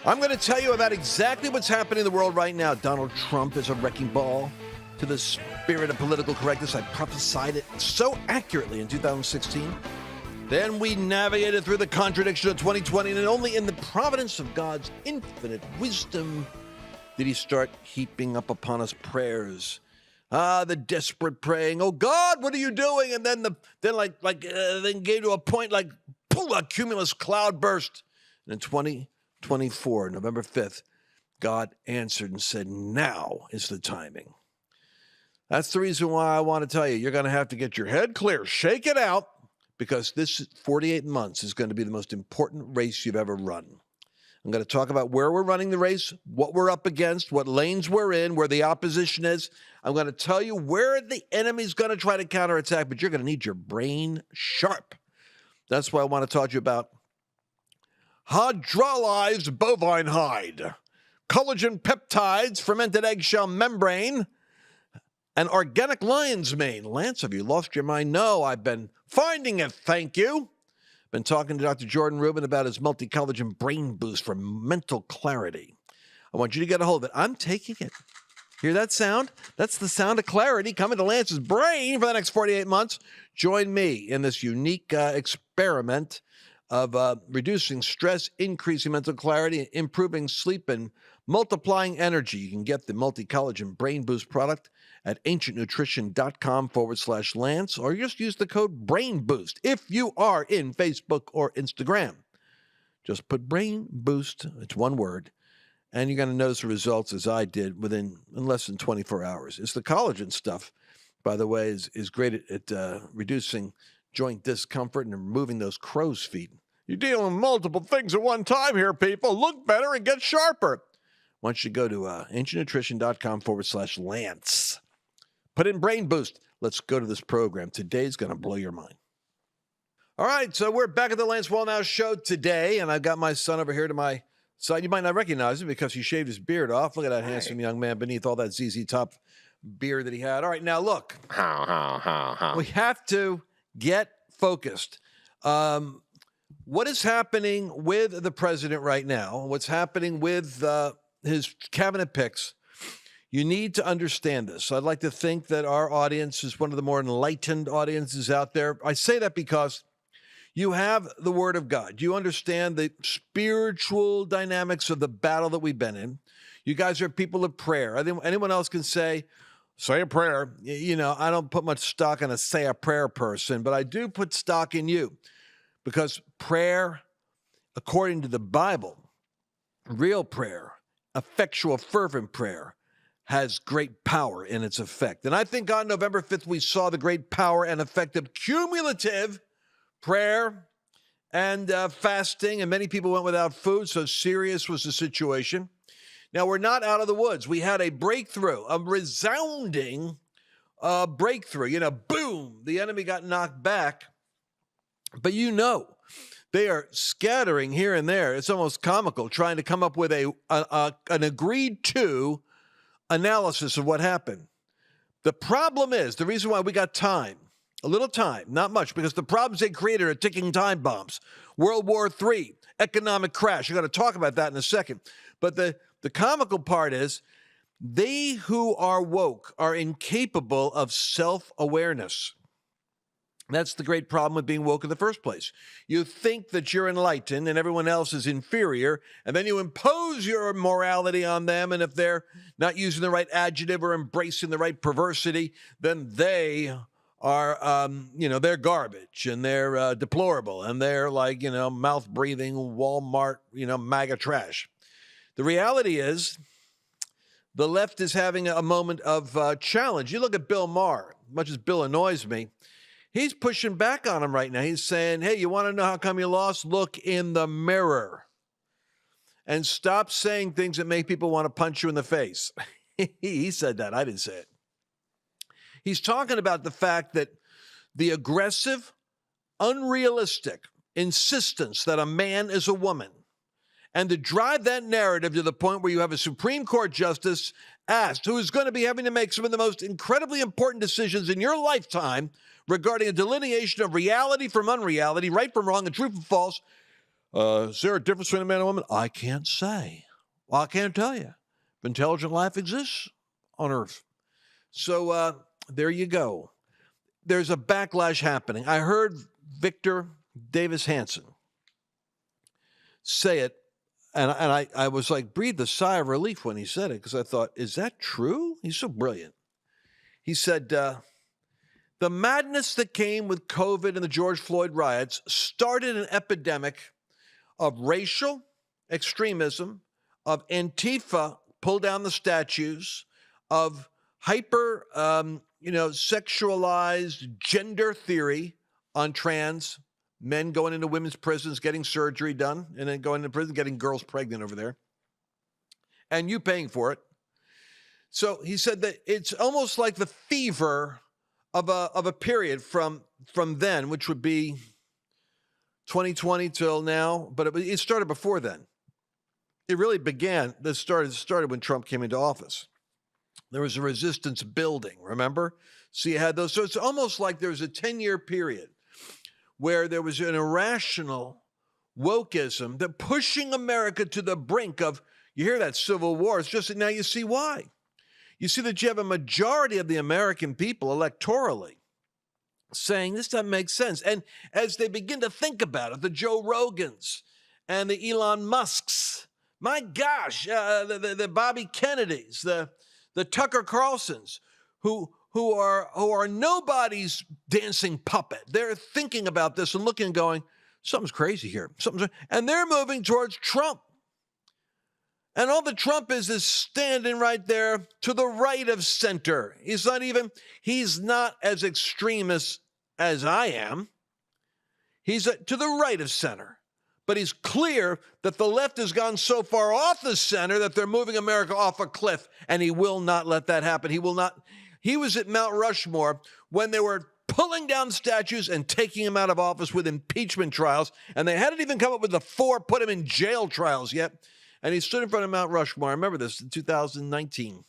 I'm going to tell you about exactly what's happening in the world right now. Donald Trump is a wrecking ball to the spirit of political correctness. I prophesied it so accurately in 2016. Then we navigated through the contradiction of 2020, and only in the providence of God's infinite wisdom did he start heaping up upon us prayers. The desperate praying, oh God, what are you doing? And then then came to a point like, pull a cumulus cloud burst. And in 2024, November 5th, God answered and said, now is the timing. That's the reason why I want to tell you, you're going to have to get your head clear, shake it out, because this 48 months is going to be the most important race you've ever run. I'm going to talk about where we're running the race, what we're up against, what lanes we're in, where the opposition is. I'm going to tell you where the enemy's going to try to counterattack, but you're going to need your brain sharp. That's why I want to talk to you about hydrolyzed bovine hide, collagen peptides, fermented eggshell membrane, and organic lion's mane. Lance, have you lost your mind? No, I've been finding it, thank you. Been talking to Dr. Jordan Rubin about his multi-collagen brain boost for mental clarity. I want you to get a hold of it. I'm taking it. Hear that sound? That's the sound of clarity coming to Lance's brain for the next 48 months. Join me in this unique experiment of reducing stress, increasing mental clarity, improving sleep, and multiplying energy. You can get the multi-collagen brain boost product at ancientnutrition.com/Lance, or just use the code Brain Boost if you are in Facebook or Instagram. Just put Brain Boost, it's one word, and you're going to notice the results as I did in less than 24 hours. It's the collagen stuff, by the way, is great at reducing joint discomfort and removing those crow's feet. You're dealing with multiple things at one time here, people. Look better and get sharper. Why don't you go to ancientnutrition.com/Lance. Put in Brain Boost. Let's go to this program. Today's going to blow your mind. All right, so we're back at the Lance Wallnau Show today, and I've got my son over here to my side. You might not recognize him because he shaved his beard off. Look at that handsome young man beneath all that ZZ Top beard that he had. All right, now look. We have to get focused. What is happening with the president right now, what's happening with his cabinet picks, you need to understand this. I'd like to think that our audience is one of the more enlightened audiences out there. I say that because you have the Word of God. You understand the spiritual dynamics of the battle that we've been in. You guys are people of prayer. I think anyone else can say a prayer. You know, I don't put much stock in a say a prayer person, but I do put stock in you because prayer, according to the Bible, real prayer, effectual, fervent prayer, has great power in its effect. And I think on November 5th, we saw the great power and effect of cumulative prayer and fasting, and many people went without food, so serious was the situation. Now, we're not out of the woods. We had a breakthrough, a resounding breakthrough. You know, boom, the enemy got knocked back. But you know, they are scattering here and there. It's almost comical trying to come up with an agreed-to analysis of what happened. The problem is, the reason why we got time, a little time, not much, because the problems they created are ticking time bombs. World War III, economic crash. You're going to talk about that in a second. But the comical part is they who are woke are incapable of self-awareness. That's the great problem with being woke in the first place. You think that you're enlightened and everyone else is inferior, and then you impose your morality on them, and if they're not using the right adjective or embracing the right perversity, then they are, they're garbage, and they're deplorable, and they're like, mouth-breathing Walmart, MAGA trash. The reality is the left is having a moment of challenge. You look at Bill Maher, much as Bill annoys me, he's pushing back on him right now. He's saying, hey, you want to know how come you lost? Look in the mirror and stop saying things that make people want to punch you in the face. He said that. I didn't say it. He's talking about the fact that the aggressive, unrealistic insistence that a man is a woman, and to drive that narrative to the point where you have a Supreme Court justice asked, who is going to be having to make some of the most incredibly important decisions in your lifetime regarding a delineation of reality from unreality, right from wrong, and true from false. Is there a difference between a man and a woman? I can't say. Well, I can't tell you if intelligent life exists on Earth. So there you go. There's a backlash happening. I heard Victor Davis Hanson say it, and I was like, breathed a sigh of relief when he said it, because I thought, is that true? He's so brilliant. He said, the madness that came with COVID and the George Floyd riots started an epidemic of racial extremism, of Antifa pull down the statues, of hyper, sexualized gender theory on trans men going into women's prisons, getting surgery done, and then going into prison, getting girls pregnant over there, and you paying for it. So he said that it's almost like the fever of a period from then, which would be 2020 till now, but it started before then. It really began. This started when Trump came into office. There was a resistance building, remember? So you had those. So it's almost like there was a 10-year period where there was an irrational wokeism that pushing America to the brink of, you hear that civil war. It's just that now you see why. You see that you have a majority of the American people electorally saying this doesn't make sense. And as they begin to think about it, the Joe Rogans and the Elon Musks, my gosh, the Bobby Kennedys, the Tucker Carlsons, who are nobody's dancing puppet. They're thinking about this and looking and going, something's crazy here. And they're moving towards Trump. And all the Trump is standing right there to the right of center. He's not as extremist as I am. He's to the right of center. But he's clear that the left has gone so far off the center that they're moving America off a cliff, and he will not let that happen. He will not. He was at Mount Rushmore when they were pulling down statues and taking him out of office with impeachment trials, and they hadn't even come up with the 4 put him in jail trials yet. And he stood in front of Mount Rushmore, I remember this, in 2019,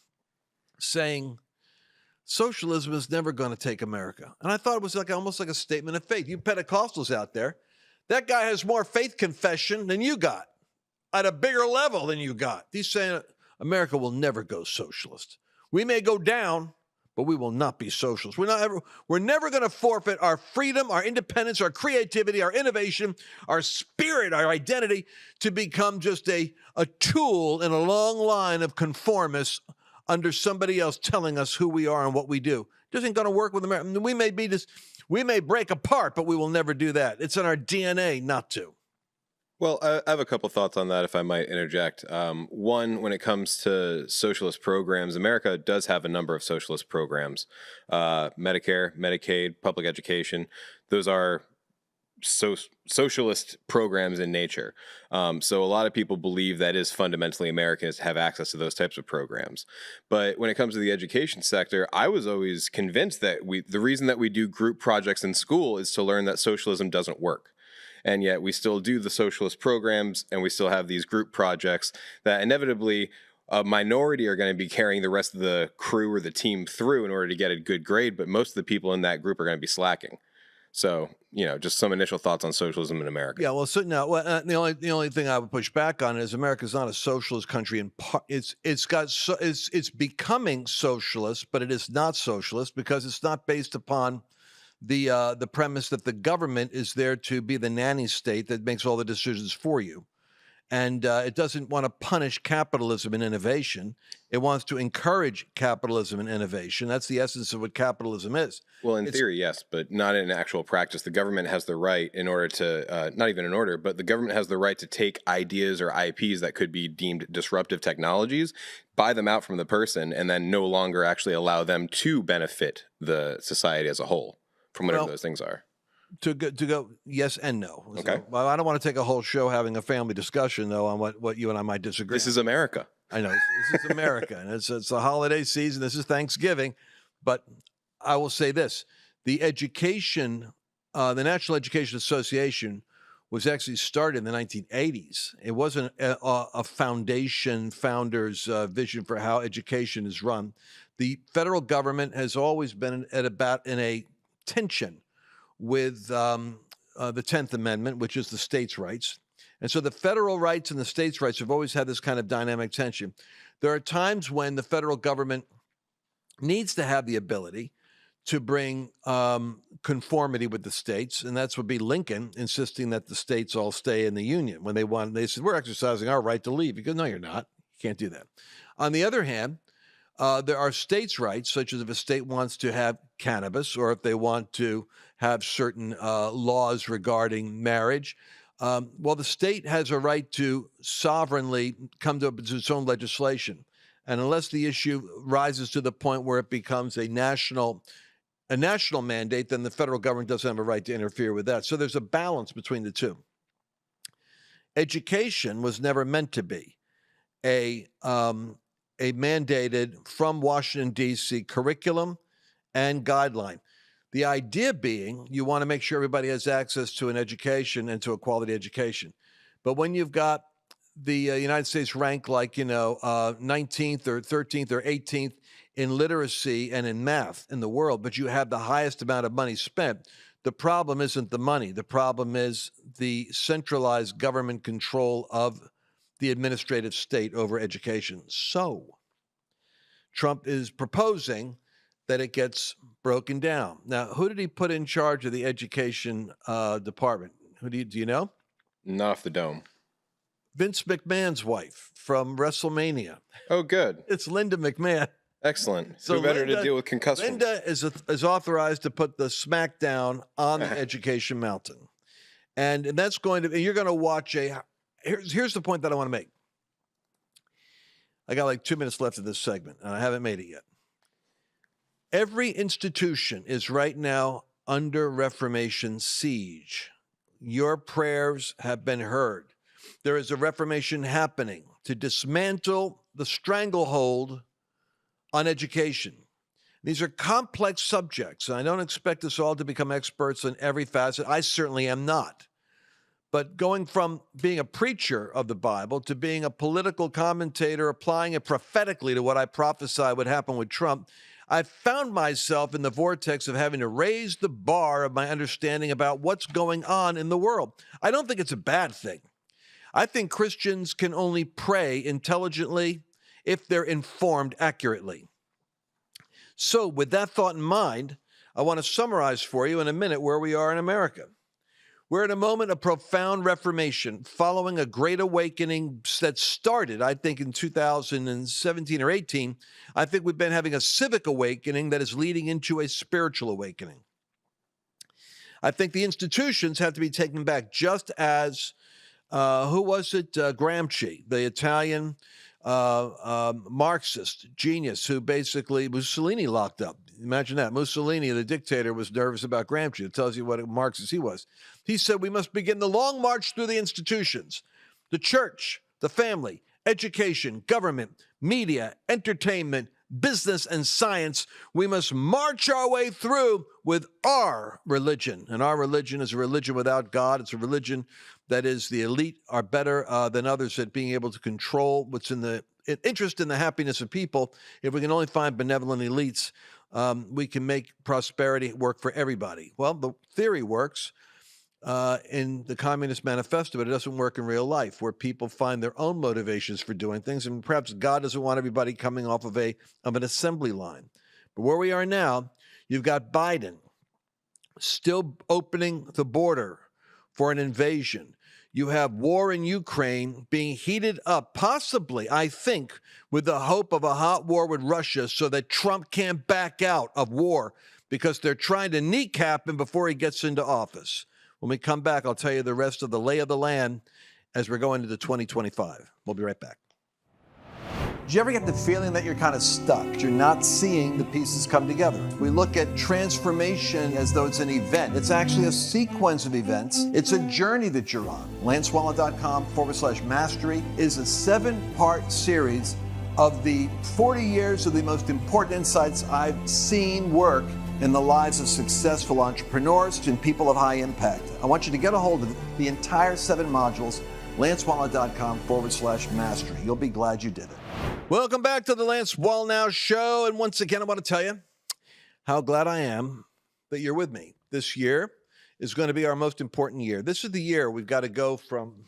saying, socialism is never going to take America. And I thought it was almost like a statement of faith. You Pentecostals out there, that guy has more faith confession than you got, at a bigger level than you got. He's saying America will never go socialist. We may go down, but we will not be socialists. We're never going to forfeit our freedom, our independence, our creativity, our innovation, our spirit, our identity to become just a tool in a long line of conformists under somebody else telling us who we are and what we do. It isn't going to work with America. We may break apart, but we will never do that. It's in our DNA not to. Well, I have a couple thoughts on that, if I might interject. One, when it comes to socialist programs, America does have a number of socialist programs. Medicare, Medicaid, public education. Those are socialist programs in nature. So a lot of people believe that is fundamentally Americans to have access to those types of programs. But when it comes to the education sector, I was always convinced that the reason that we do group projects in school is to learn that socialism doesn't work. And yet we still do the socialist programs, and we still have these group projects that inevitably a minority are going to be carrying the rest of the crew or the team through in order to get a good grade, but most of the people in that group are going to be slacking. So, just some initial thoughts on socialism in America. Yeah, well, so now the only thing I would push back on is America's not a socialist country. It's becoming socialist, but it is not socialist because it's not based upon the premise that the government is there to be the nanny state that makes all the decisions for you. And it doesn't want to punish capitalism and innovation. It wants to encourage capitalism and innovation. That's the essence of what capitalism is. Well, in theory, yes, but not in actual practice. The government has the right in order to, not even in order, but the government has the right to take ideas or IPs that could be deemed disruptive technologies, buy them out from the person, and then no longer actually allow them to benefit the society as a whole from whatever those things are. To go yes and no. Okay. So, well, I don't want to take a whole show having a family discussion, though, on what you and I might disagree. This is America. I know. This is America, and it's the holiday season. This is Thanksgiving. But I will say this. The National Education Association was actually started in the 1980s. It wasn't a founder's vision for how education is run. The federal government has always been in a tension with the 10th Amendment, which is the states' rights, And so the federal rights and the states' rights have always had this kind of dynamic tension. There are times when the federal government needs to have the ability to bring conformity with the states, and that's would be Lincoln insisting that the states all stay in the Union. When they said, we're exercising our right to leave. He goes, no, you're not. You can't do that. On the other hand, there are states' rights, such as if a state wants to have cannabis or if they want to have certain laws regarding marriage. Well, the state has a right to sovereignly come to its own legislation. And unless the issue rises to the point where it becomes a national mandate, then the federal government doesn't have a right to interfere with that. So there's a balance between the two. Education was never meant to be a mandated from Washington, D.C. curriculum and guideline. The idea being you want to make sure everybody has access to an education and to a quality education. But when you've got the United States ranked like, 19th or 13th or 18th in literacy and in math in the world, but you have the highest amount of money spent, the problem isn't the money. The problem is the centralized government control of the administrative state over education. So Trump is proposing that it gets broken down. Now, who did he put in charge of the education department? Do you know? Not off the dome. Vince McMahon's wife from WrestleMania. Oh, good. It's Linda McMahon. Excellent. So who better to deal with concussions? Linda is authorized to put the smackdown on the education mountain. And that's going to, you're going to watch here's the point that I want to make. I got like 2 minutes left of this segment, and I haven't made it yet. Every institution is right now under Reformation siege. Your prayers have been heard. There is a Reformation happening to dismantle the stranglehold on education. These are complex subjects, and I don't expect us all to become experts in every facet. I certainly am not. But going from being a preacher of the Bible to being a political commentator, applying it prophetically to what I prophesied would happen with Trump, I found myself in the vortex of having to raise the bar of my understanding about what's going on in the world. I don't think it's a bad thing. I think Christians can only pray intelligently if they're informed accurately. So with that thought in mind, I want to summarize for you in a minute where we are in America. We're in a moment of profound reformation following a great awakening that started, I think, in 2017 or 18. I think we've been having a civic awakening that is leading into a spiritual awakening. I think the institutions have to be taken back, just as, who was it? Gramsci, the Italian Marxist genius who basically Mussolini locked up. Imagine that. Mussolini, the dictator, was nervous about Gramsci. It tells you what a Marxist he was. He said we must begin the long march through the institutions, the church, the family, education, government, media, entertainment, business, and science. We must march our way through with our religion. And our religion is a religion without God. It's a religion that is the elite are better than others at being able to control what's in the interest in the happiness of people. If we can only find benevolent elites, we can make prosperity work for everybody. Well, the theory works in the Communist Manifesto, but it doesn't work in real life, where people find their own motivations for doing things, and perhaps God doesn't want everybody coming off of an assembly line. But where we are now, you've got Biden still opening the border for an invasion. You have war in Ukraine being heated up, possibly, I think, with the hope of a hot war with Russia so that Trump can't back out of war because they're trying to kneecap him before he gets into office. When we come back, I'll tell you the rest of the lay of the land as we're going into 2025. We'll be right back. Do you ever get the feeling that you're kind of stuck? You're not seeing the pieces come together. We look at transformation as though it's an event. It's actually a sequence of events. It's a journey that you're on. LanceWallnau.com/mastery is a 7-part series of the 40 years of the most important insights I've seen work in the lives of successful entrepreneurs and people of high impact. I want you to get a hold of the entire 7 modules, LanceWallnau.com/mastery. You'll be glad you did it. Welcome back to the Lance Wallnau Show. And once again, I want to tell you how glad I am that you're with me. This year is going to be our most important year. This is the year we've got to go from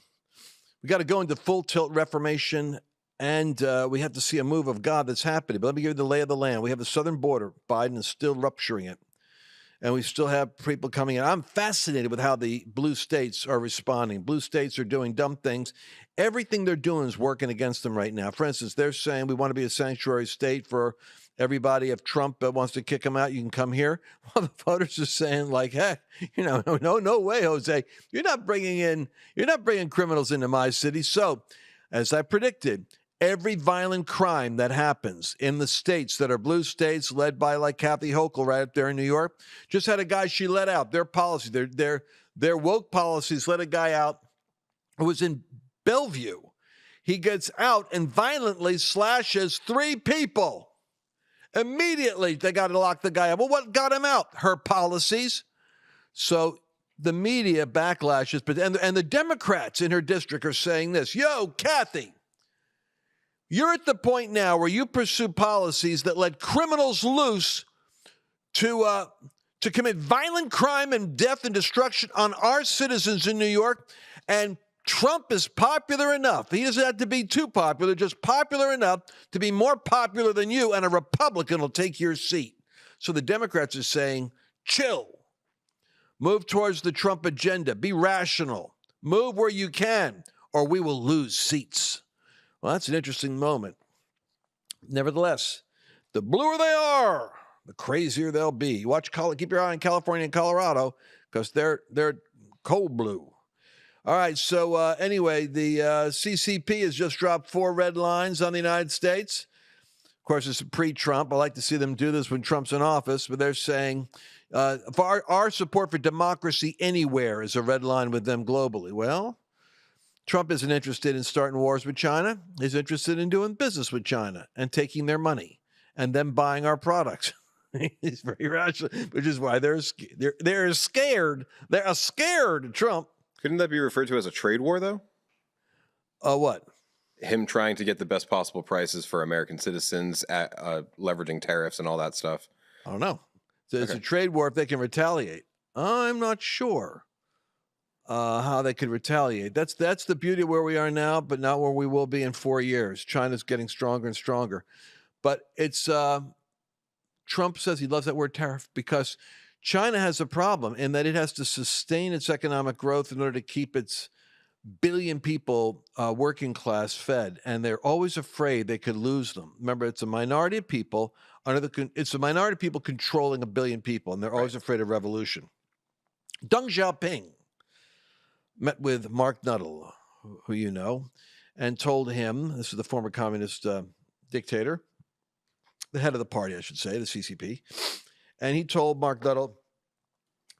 We got to go into full tilt reformation, and we have to see a move of God that's happening. But let me give you the lay of the land. We have the southern border. Biden is still rupturing it, and we still have people coming in. I'm fascinated with how the blue states are responding. Blue states are doing dumb things. Everything they're doing is working against them right now. For instance, they're saying we want to be a sanctuary state for everybody. If Trump wants to kick them out, you can come here. Well, the voters are saying, like, hey, no way, Jose. You're not bringing criminals into my city. So, as I predicted, every violent crime that happens in the states that are blue states, led by like Kathy Hochul right up there in New York, just had a guy she let out. Their policy, their woke policies let a guy out who was in Bellevue. He gets out and violently slashes 3 people. Immediately, they got to lock the guy up. Well, what got him out? Her policies. So the media backlashes, and the Democrats in her district are saying this, yo, Kathy, you're at the point now where you pursue policies that let criminals loose to commit violent crime and death and destruction on our citizens in New York, and Trump is popular enough. He doesn't have to be too popular, just popular enough to be more popular than you, and a Republican will take your seat. So the Democrats are saying, chill. Move towards the Trump agenda. Be rational. Move where you can, or we will lose seats. Well, that's an interesting moment. Nevertheless, the bluer they are, the crazier they'll be. Keep your eye on California and Colorado, because they're cold blue. All right, so anyway, the CCP has just dropped 4 red lines on the United States. Of course, it's pre-Trump. I like to see them do this when Trump's in office, but they're saying our support for democracy anywhere is a red line with them globally. Well, Trump isn't interested in starting wars with China. He's interested in doing business with China and taking their money and them buying our products. He's very rational, which is why they're scared. They're scared of Trump. Couldn't that be referred to as a trade war, though? What? Him trying to get the best possible prices for American citizens, at leveraging tariffs and all that stuff. I don't know. It's a trade war if they can retaliate. I'm not sure how they could retaliate. That's the beauty of where we are now, but not where we will be in 4 years. China's getting stronger and stronger. But it's Trump says he loves that word tariff because China has a problem in that it has to sustain its economic growth in order to keep its billion people working class fed, and they're always afraid they could lose them. Remember, it's a minority of people it's a minority of people controlling a billion people, and they're always afraid of revolution. Deng Xiaoping met with Mark Nuttall, who you know, and told him, this is the former communist dictator, the head of the party, I should say, the CCP, and he told Mark Nuttall,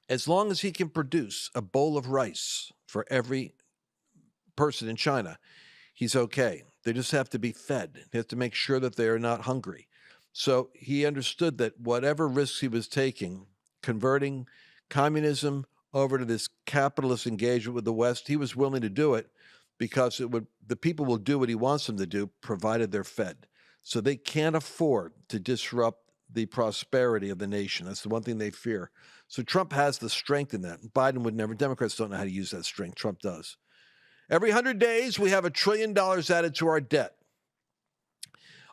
as long as he can produce a bowl of rice for every person in China, he's okay. They just have to be fed. They have to make sure that they are not hungry. So he understood that whatever risks he was taking, converting communism over to this capitalist engagement with the West, he was willing to do it because the people will do what he wants them to do, provided they're fed. So they can't afford to disrupt the prosperity of the nation. That's the one thing they fear. So Trump has the strength in that. Biden would never. Democrats don't know how to use that strength. Trump does. Every 100 days, we have $1 trillion added to our debt.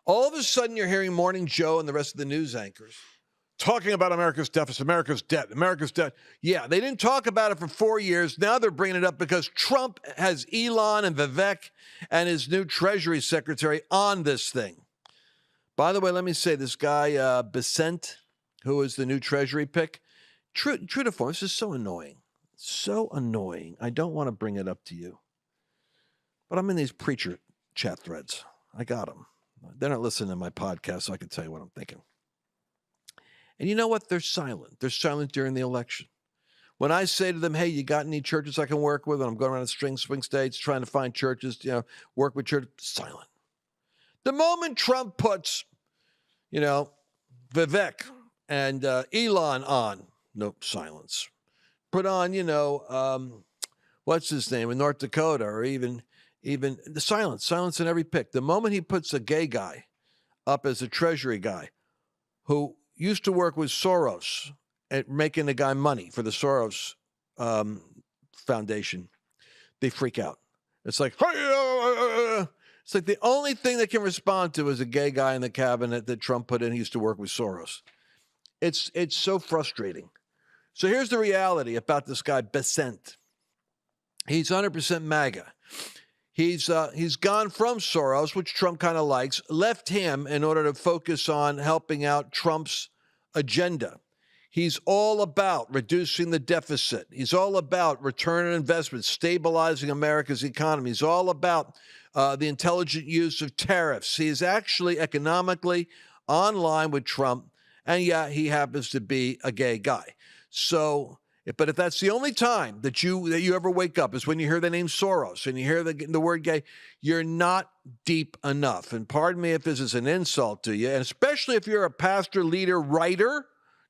All of a sudden, you're hearing Morning Joe and the rest of the news anchors talking about America's deficit, America's debt, America's debt. Yeah, they didn't talk about it for 4 years. Now they're bringing it up because Trump has Elon and Vivek and his new Treasury Secretary on this thing. By the way, let me say, this guy, Besant, who is the new Treasury pick, true to form, this is so annoying. So annoying. I don't want to bring it up to you. But I'm in these preacher chat threads. I got them. They're not listening to my podcast, so I can tell you what I'm thinking. And you know what? They're silent. They're silent during the election. When I say to them, hey, you got any churches I can work with? And I'm going around the swing states trying to find churches, work with churches. Silent. The moment Trump puts, Vivek and Elon on, nope, silence. Put on, what's his name in North Dakota, or even the silence in every pick. The moment he puts a gay guy up as a Treasury guy who used to work with Soros at making the guy money for the Soros Foundation, they freak out. It's like, it's like the only thing they can respond to is a gay guy in the cabinet that Trump put in. He used to work with Soros. It's so frustrating. So here's the reality about this guy, Besant. He's 100% MAGA. He's gone from Soros, which Trump kind of likes, left him in order to focus on helping out Trump's agenda. He's all about reducing the deficit. He's all about return on investment, stabilizing America's economy. He's all about the intelligent use of tariffs. He is actually economically on line with Trump, and yeah, he happens to be a gay guy. So, but if that's the only time that you ever wake up is when you hear the name Soros and you hear the word gay, you're not deep enough. And pardon me if this is an insult to you, and especially if you're a pastor, leader, writer,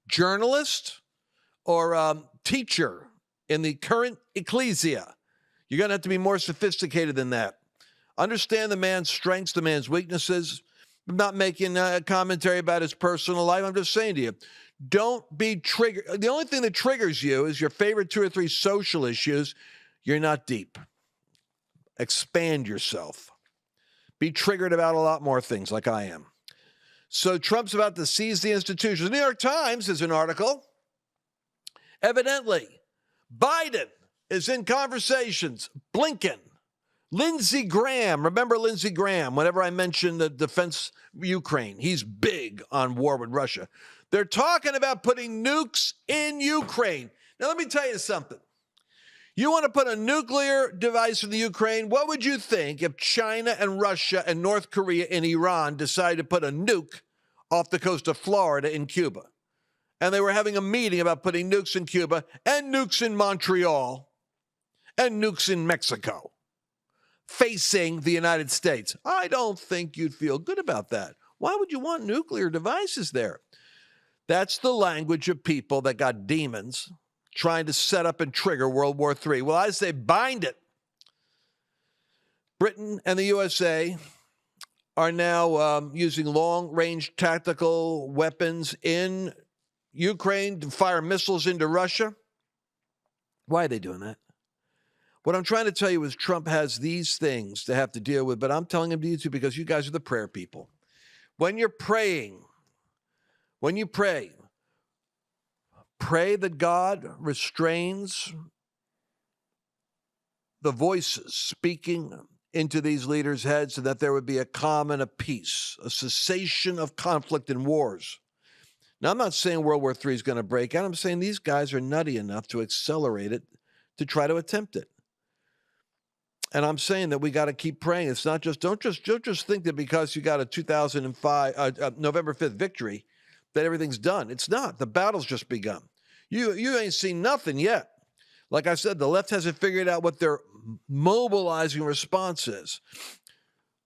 journalist, or teacher in the current ecclesia. You're going to have to be more sophisticated than that. Understand the man's strengths, the man's weaknesses. I'm not making a commentary about his personal life. I'm just saying to you, don't be triggered. The only thing that triggers you is your favorite 2 or 3 social issues. You're not deep. Expand yourself. Be triggered about a lot more things like I am. So Trump's about to seize the institutions. The New York Times has an article. Evidently, Biden is in conversations. Blinken, Lindsey Graham. Remember Lindsey Graham? Whenever I mention the defense Ukraine, he's big on war with Russia. They're talking about putting nukes in Ukraine. Now, let me tell you something. You want to put a nuclear device in the Ukraine? What would you think if China and Russia and North Korea and Iran decided to put a nuke off the coast of Florida in Cuba? And they were having a meeting about putting nukes in Cuba and nukes in Montreal and nukes in Mexico facing the United States. I don't think you'd feel good about that. Why would you want nuclear devices there? That's the language of people that got demons trying to set up and trigger World War III. Well, I say bind it. Britain and the USA are now using long-range tactical weapons in Ukraine to fire missiles into Russia. Why are they doing that? What I'm trying to tell you is Trump has these things to have to deal with, but I'm telling him to you too because you guys are the prayer people. When you're praying, when you pray that God restrains the voices speaking into these leaders' heads so that there would be a calm and a peace, a cessation of conflict and wars. Now, I'm not saying World War III is going to break out. I'm saying these guys are nutty enough to accelerate it, to try to attempt it. And I'm saying that we got to keep praying. It's not just, don't just think that because you got a 2005, November 5th victory, that everything's done. It's not. The battle's just begun. You ain't seen nothing yet. Like I said, the left hasn't figured out what their mobilizing response is.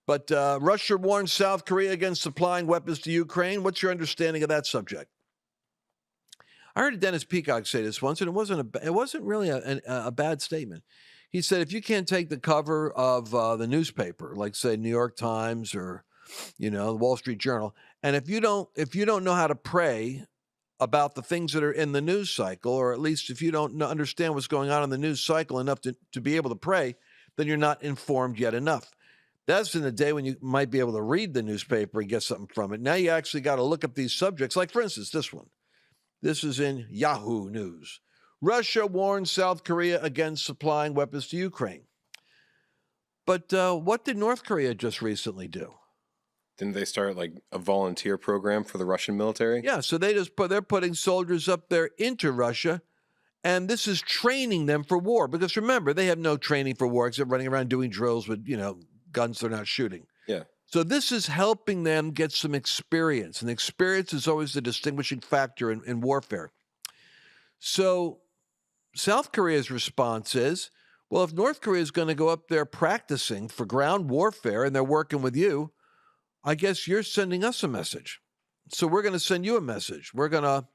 But Russia warns South Korea against supplying weapons to Ukraine. What's your understanding of that subject? I heard Dennis Peacock say this once, and it wasn't really a bad statement. He said, if you can't take the cover of the newspaper, like say New York Times or the Wall Street Journal, and if you don't know how to pray about the things that are in the news cycle, or at least if you don't understand what's going on in the news cycle enough to be able to pray, then you're not informed yet enough. That's in the day when you might be able to read the newspaper and get something from it. Now you actually got to look up these subjects. Like, for instance, this one. This is in Yahoo News. Russia warns South Korea against supplying weapons to Ukraine. But what did North Korea just recently do? Didn't they start like a volunteer program for the Russian military? Yeah, so they're putting soldiers up there into Russia, and this is training them for war. Because remember, they have no training for war except running around doing drills with, guns they're not shooting. Yeah. So this is helping them get some experience, and experience is always the distinguishing factor in warfare. So South Korea's response is, well, if North Korea is going to go up there practicing for ground warfare and they're working with you, I guess you're sending us a message. So we're going to send you a message. We're going to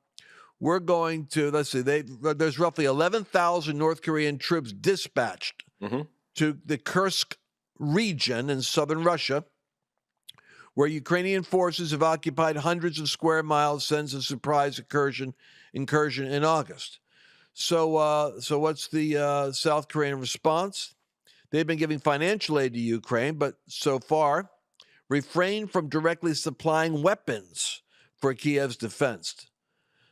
let's see, there's roughly 11,000 North Korean troops dispatched to the Kursk region in southern Russia, where Ukrainian forces have occupied hundreds of square miles since a surprise incursion in August. So what's the South Korean response? They've been giving financial aid to Ukraine, but so far refrained from directly supplying weapons for Kiev's defense.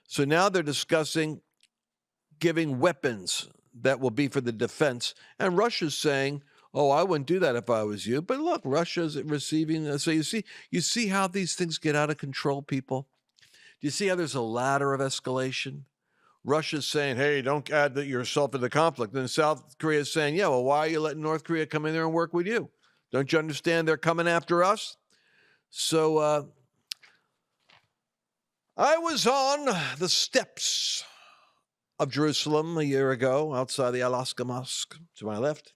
So now they're discussing giving weapons that will be for the defense. And Russia's saying, oh, I wouldn't do that if I was you. But look, Russia's receiving. So you see how these things get out of control, people? Do you see how there's a ladder of escalation? Russia's saying, hey, don't add yourself to the conflict. And South Korea's saying, yeah, well, why are you letting North Korea come in there and work with you? Don't you understand they're coming after us? So I was on the steps of Jerusalem a year ago outside the Al-Aqsa Mosque to my left,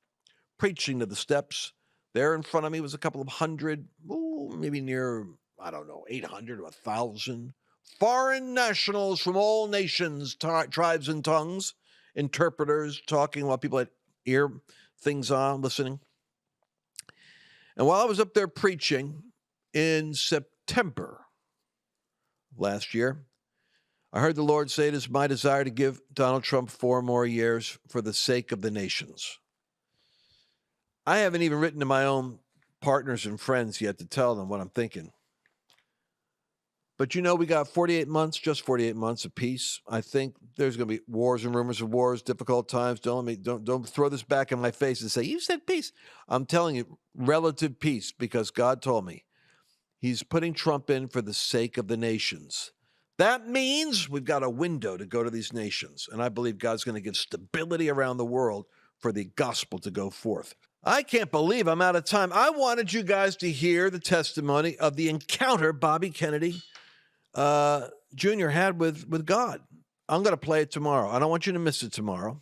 preaching to the steps. There in front of me was a couple of hundred, maybe near, 800 or 1,000 foreign nationals from all nations, tribes and tongues, interpreters talking while people had ear things on, listening. And while I was up there preaching in September last year, I heard the Lord say, it is my desire to give Donald Trump 4 more years for the sake of the nations. I haven't even written to my own partners and friends yet to tell them what I'm thinking. But we got 48 months, just 48 months of peace. I think there's going to be wars and rumors of wars, difficult times. Don't throw this back in my face and say, you said peace. I'm telling you, relative peace, because God told me he's putting Trump in for the sake of the nations. That means we've got a window to go to these nations. And I believe God's going to give stability around the world for the gospel to go forth. I can't believe I'm out of time. I wanted you guys to hear the testimony of the encounter Bobby Kennedy Jr. had with God. I'm going to play it tomorrow. I don't want you to miss it tomorrow.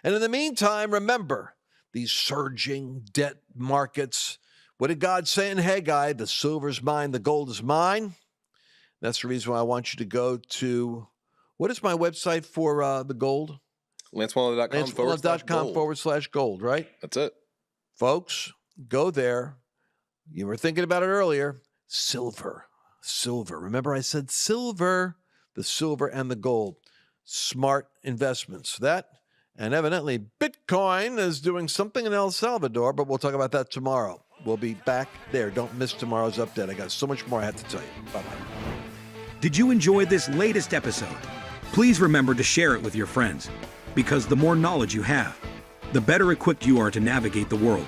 And in the meantime, remember these surging debt markets. What did God say in Haggai? The silver's mine, the gold is mine. That's the reason why I want you to go to, what is my website for the gold? LanceWallnau.com/gold, right? That's it. Folks, go there. You were thinking about it earlier. Silver. Remember I said silver, the silver and the gold. Smart investments. That, and evidently Bitcoin is doing something in El Salvador, but we'll talk about that tomorrow. We'll be back there. Don't miss tomorrow's update. I got so much more I have to tell you. Bye-bye. Did you enjoy this latest episode? Please remember to share it with your friends, because the more knowledge you have, the better equipped you are to navigate the world.